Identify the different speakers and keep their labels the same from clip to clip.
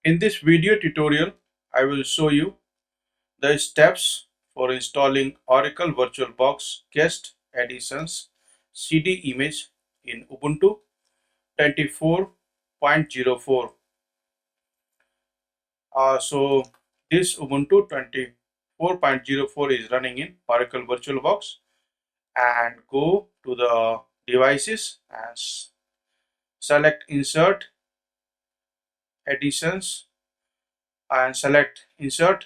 Speaker 1: In this video tutorial, I will show you the steps for installing Oracle Virtualbox Guest Additions CD image in Ubuntu 24.04. So this Ubuntu 24.04 is running in Oracle Virtualbox, and go to the devices and select insert additions and select insert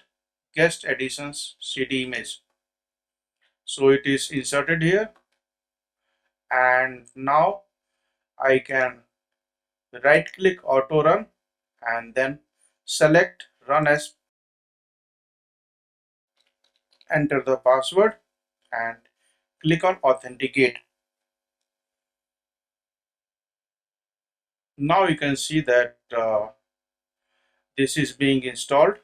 Speaker 1: guest additions CD image. So it is inserted here, and now I can right click auto run and then select run as, enter the password and click on authenticate. Now you can see that this is being installed.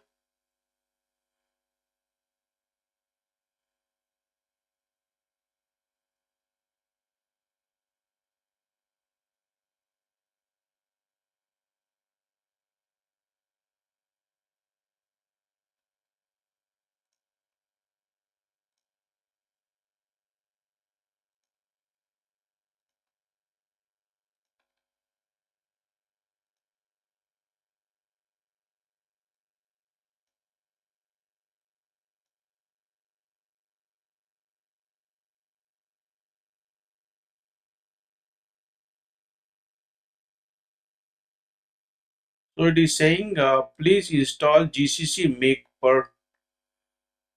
Speaker 1: So it is saying please install GCC make Perl.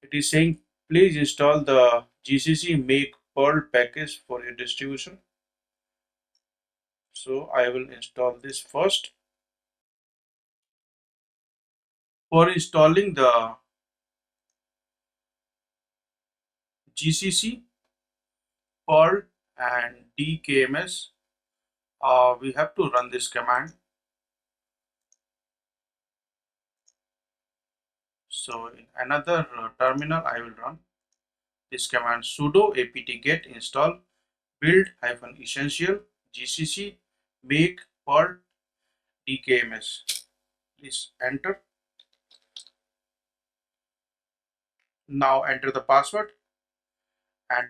Speaker 1: It is saying please install the GCC make Perl package for your distribution. So I will install this first. For installing the GCC Perl and DKMS, we have to run this command. So in another terminal, I will run this command: sudo apt get install build-essential GCC make Perl DKMS. Please enter. Now enter the password and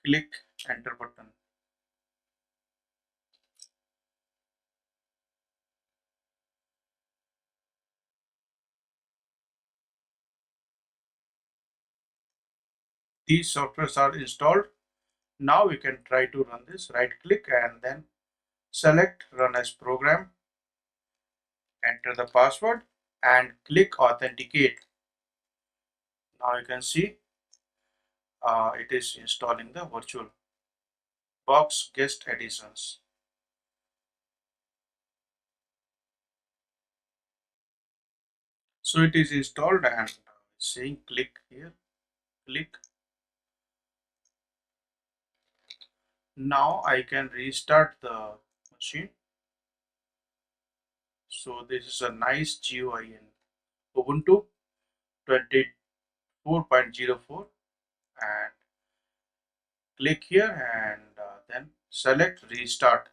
Speaker 1: click enter button. These softwares are installed. Now we can try to run this. Right click and then select run as program, enter the password and click authenticate. Now you can see it is installing the virtual box guest additions. So it is installed and saying click here, click. Now I can restart the machine. So this is a nice GUI in Ubuntu 24.04, and click here and then select restart.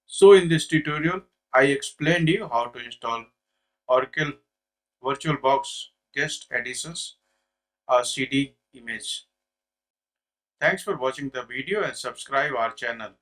Speaker 1: So in this tutorial, I explained you how to install Oracle VirtualBox Guest Additions CD image. Thanks for watching the video and subscribe our channel.